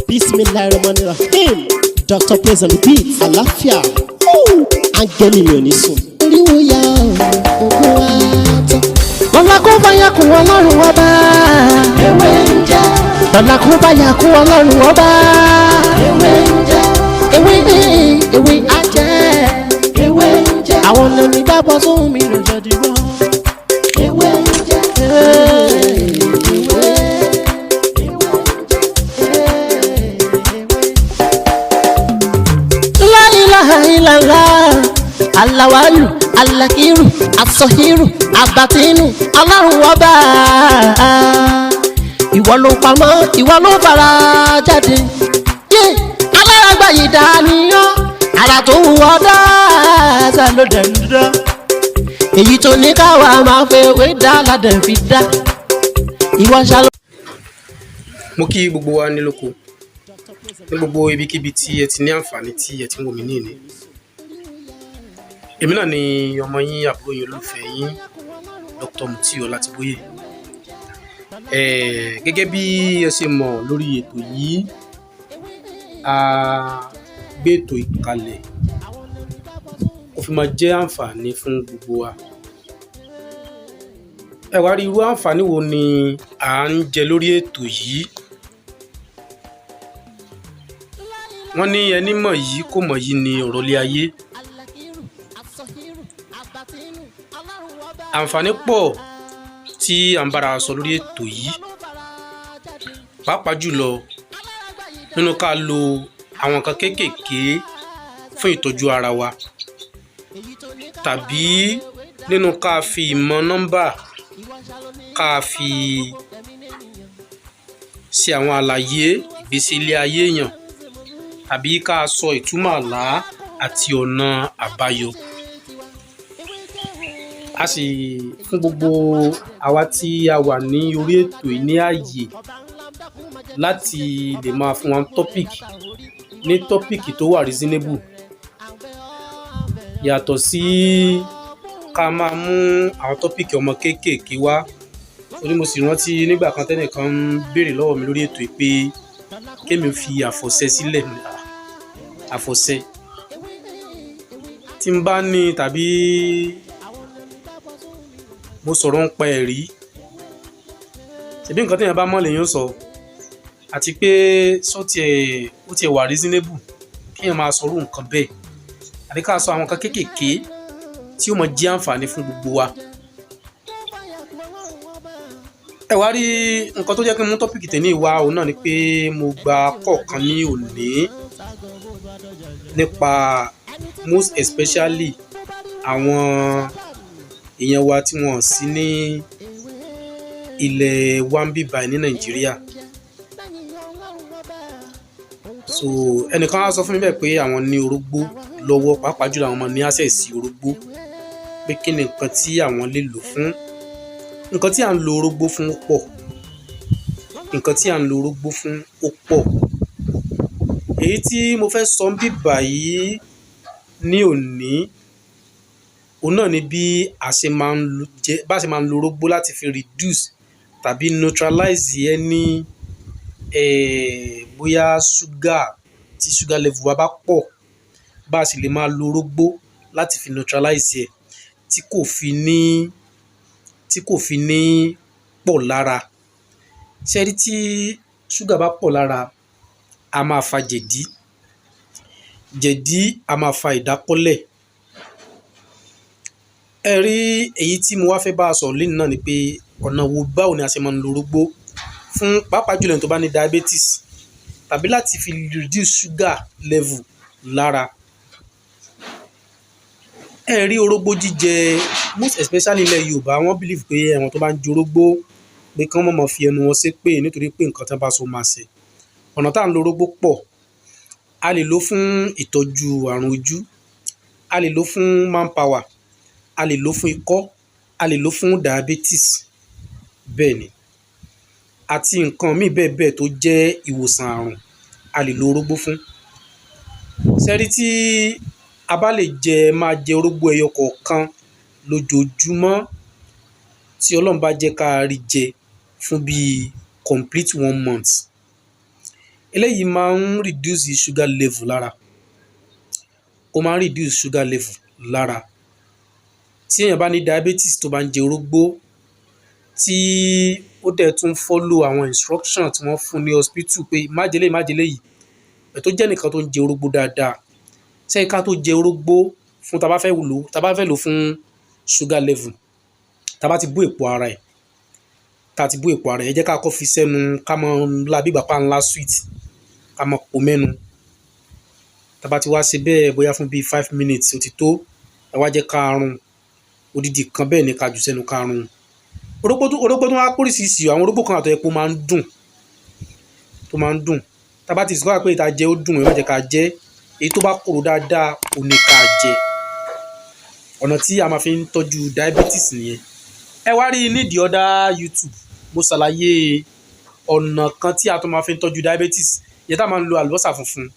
Bismillahirrahmanirrahim. Dr. Praise on the beat. Àlàáfíà. Áńgẹ́lì mi ò ní sùn. Oríwo ya ògùn wa tán. Lọ́la kó bá yà kún Ọlọ́run ọba. Ewé ń jẹ́. Lọ́la kó bá yà kún Ọlọ́run ọba. Ewé ń jẹ́. Ewé á jẹ́. Ewé ń jẹ́. Àwọn lẹ́ni dábọ̀ sóhun mi lọ́jọ́ dìbò. Ewé ń jẹ́. Alawalu, alakiru, asọhiru, abatinu, Ọlọ́run ọba. Ìwọ ló pamọ́, ìwọ ló fara jáde. Aláràgbà yìí dàníyàn, ara tó wù ọ́ dáadáa ló dẹ̀ ń dá. Èyí tó ní káwa máa fẹ́ wé dá ládẹ̀ fi dá. Ìwọ ṣàlọ́. Mo kí gbogbo wa ní lóko ní gbogbo ibikíbi tí ẹ ti ní àǹfààní tí ẹ ti ń wò mí ní ìní. Èmi náà ni ọmọ yín, àbúrò yín, olólùfẹ́ yín, Dr. Mutio Ọlátìbóyè. Gẹ́gẹ́ bí ẹ ṣe mọ̀ lórí ètò yìí, a gbé ètò ìkàlẹ̀ kó fi máa jẹ́ àǹfààní fún gbogbo wa. Ẹ wá rí irú àǹfààní wo ni à ń jẹ lórí ètò yìí? Wọ́n ní ẹni mọ̀ yìí kò mọ̀ yìí ni ọ̀rọ̀ ilé ayé. Àǹfààní pọ̀ tí à ń bára sọ lórí ètò yìí, pàápàá jùlọ nínú ká lo àwọn nǹkan kéékèèké fún ìtọ́jú ara wa, tàbí nínú ká fi ìmọ̀ nọ́mbà ká fi ṣe àwọn àlàyé ìgbésí ilé ayé èèyàn, tàbí ká sọ ìtumọ̀ àlá àti ọ̀nà àbáyọ. A sì fún gbogbo àwa tí a wà ní orí ètò yìí ní ààyè láti lè máa fún wa ní tọ́pìkì tó wà reasonable, yàtọ̀ sí ká máa mú àwọn tọ́pìkì ọmọ kéékèèké wá. Torí mo sì rántí nígbà kan tẹ́nìkan ń béèrè lọ́wọ́ mi lórí ètò yìí pé kémi fi àfọ̀ṣẹ sílẹ̀. Àfọ̀ṣẹ tí n bá ní, tàbí mo sọ̀rọ̀ ń pa ẹ̀rí, ṣebí nǹkan téèyàn bá mọ̀ lèèyàn sọ, àti pé ó tiẹ̀ wà reasonable kéèyàn máa sọ̀rọ̀ nǹkan bẹ́ẹ̀, àbí ká sọ àwọn nǹkan kéékèèké tí ó máa jẹ́ àǹfààní fún gbogbo wa. Ẹ wá rí nǹkan tó jẹ́ kí n mú tọ́pìkì tèmi wá òun náà ni pé mo gba kọ̀ọ̀kan ní òní nípa most especially àwọn èèyàn wa tí wọ́n sí ní ilẹ̀ wa ń bí báyìí ní Nàìjíríà. So ẹnìkan á sọ fún mi bẹ́ẹ̀ pé àwọn ní orógbó lọ́wọ́, pàápàá jùlọ àwọn ọmọ ní access sí orógbó, pé kí ni nǹkan tí àwọn lè lò fún. Nǹkan tí à ń lo orógbó fún ó pọ̀. Èyí tí mo fẹ́ sọ ń bí báyìí ní òní, òun náà ni bí a ṣe máa ń lo orógbó láti fi reduce tàbí neutralize any bóyá sugar, tí sugar level wa bá pọ̀, bá a sì lè máa lo orógbó láti fi neutralize ẹ̀ tí kò fi ní pọ̀ lára. Ṣé rí tí sugar bá pọ̀ lára, a máa fa jẹ̀dí, a máa fa ìdákọ́lẹ̀. Ẹ rí èyí tí mo wá fẹ́ bá a sọ̀rọ̀ lónìí náà ni pé báwo ni a ṣe máa ń lo orógbó fún, pàápàá jùlọ ẹni tó bá ní diabetes, tàbí láti fi reduce sugar level lára. Ẹ rí orógbó jíjẹ, most especially ilẹ̀ Yorùbá, wọ́n believe pé àwọn tó bá ń jẹ orógbó pé kí wọ́n má fi ẹnu wọn ṣépè nítorí pé nǹkan tí wọ́n bá so máa ṣe. Ọ̀nà tá à ń lo orógbó pọ̀. A lè lò fún ìtọ́jú àrùn ojú, a lè lò fún manpower, a lè lò fún ikọ́, a lè lò fún diabetes, bẹ́ẹ̀ ni, àti nǹkan míì bẹ́ẹ̀ bẹ́ẹ̀ tó jẹ́ ìwòsàn àrùn, a lè lo orógbó fún. Ṣé rí tí a bá lè máa jẹ orógbó ẹyọ kọ̀ọ̀kan lójoojúmọ́, tí Ọlọ́run bá jẹ́ ká rí jẹ fún bíi complete 1 month, eléyìí máa ń reduce sugar level lára, ó máa ń reduce sugar level lára. Tí èèyàn bá ní diabetes tó bá ń jẹ orógbó, tí ó dẹ̀ tún follow àwọn instruction tí wọ́n fún ní hospital pé má jẹ léyìí má jẹ léyìí, ẹ̀ tó jẹ́ nìkan tó ń jẹ orógbó dáadáa, sẹ́yìn ká tó jẹ orógbó fún tá bá fẹ́ lò fún sugar level, tá bá ti bó èpo ara ẹ̀, ẹ jẹ́ ká kọ́ fi sẹ́nu ká mọ ńlá bí ìgbà ńlá sweet, ká mọ pò mẹ́nu. Tá bá ti wá ṣe bẹ́ẹ̀ bóyá fún bíi 5 minutes ó ti tó, ẹ wá jẹ́ ká rún odidi kan bẹ́ẹ̀ ni ká jù sẹ́nu ká rún. Orógbó tó wá póríṣiríṣi, àwọn orógbó kan àtọ́ epo máa ń dùn, tá bá ti sọ pé ìta jẹ ó dùn, ẹ má jẹ́ ká jẹ, èyí tó bá korò dáadáa ò ní ká jẹ. Ọ̀nà tí a máa fi ń tọ́jú diabetes nìyẹn. Ẹ wá rí ní the other YouTube, mo ṣàlàyé ọ̀nà kan tí a tún máa fi ń tọ́jú diabetes, yẹ tá máa ń lo àlùbọ́sà funfun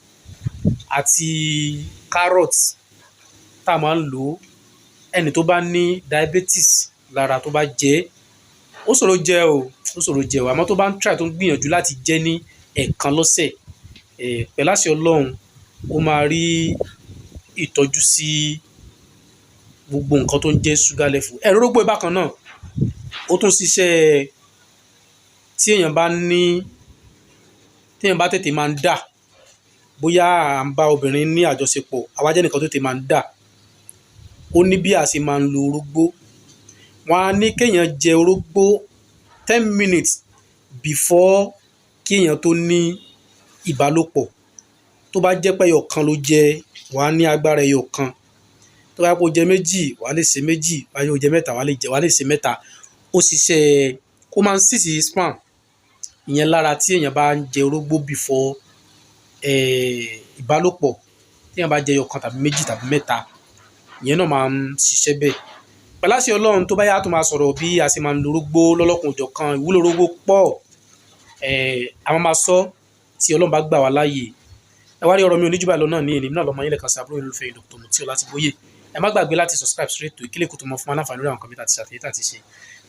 àti carrot tá máa ń lò. Ẹni tó bá ní diabetes lára tó bá jẹ, ó ṣòro jẹ o, àmọ́ tó bá ń try tó ń gbìyànjú láti jẹ ní ẹ̀ẹ̀kan lọ́sẹ̀, pẹ̀lú àṣẹ Ọlọ́run ó máa rí ìtọ́jú sí gbogbo nǹkan tó ń jẹ́ sugar level. Ẹ̀rọ orógbó bákan náà ó tún ṣiṣẹ́ tí èèyàn bá tètè máa ń dà, bóyá à ń bá obìnrin ní àjọṣepọ̀, àwa jẹ́ nìkan tó tètè máa ń dà, ó ní bí a ṣe máa ń lo orógbó. Wọ́n á ní kéèyàn jẹ orógbó 10 minutes before kí èèyàn tó ní ìbálòpọ̀. Tó bá jẹ́ pé ẹyọ̀kan ló jẹ, wàá ní agbára ẹyọ̀kan. Tó bá yẹ kó jẹ méjì, wàá lè ṣe méjì. Tó bá yẹ kó jẹ mẹ́ta, wàá lè ṣe mẹ́ta. Ó ṣiṣẹ́ kó máa ń sísì sperm ìyẹn lára tí èèyàn bá ń jẹ orógbó before ìbálòpọ̀. Tí èèyàn bá jẹ ẹyọ̀kan tàbí méjì tàbí mẹ́ta, ìyẹn náà máa ń ṣiṣẹ́ bẹ́ẹ̀. Pẹ̀lú àṣẹ Ọlọ́run tó bá yá tó máa sọ̀rọ̀ bí a ṣe máa ń lo orógbó lọ́lọ́kan-ò-jọ̀kan. Ìwúlò orógbó pọ̀, àwọn máa sọ tí Ọlọ́run bá gbà wá láàyè. Ẹ wá rí ọ̀rọ̀ mi ò ní jù báyìí lọ náà ní èní náà lọ́mọ yín lẹ́kan sí àbúrò olólùfẹ́ yín Dr. Mutí Ọlátìbóyè. Ẹ má gbàgbé láti subscribe sí ètò ìkílẹ̀ kó tó mọ fún wa láǹfààní lórí àwọn nǹkan mi tá ti ṣàtẹ̀yẹ́ tá ti ṣe.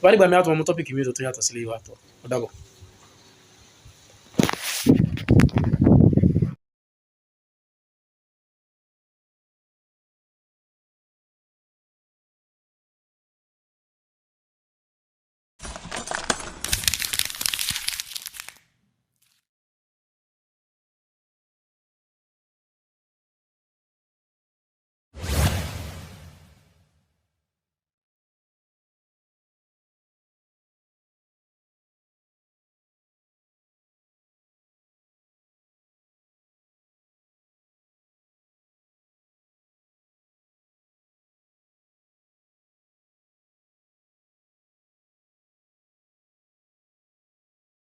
Ìwádìí gbà mí àtọmọ tọ́pìkì mi tó yàtọ̀ sílé ìwà àtọ̀. Ó dàbọ̀.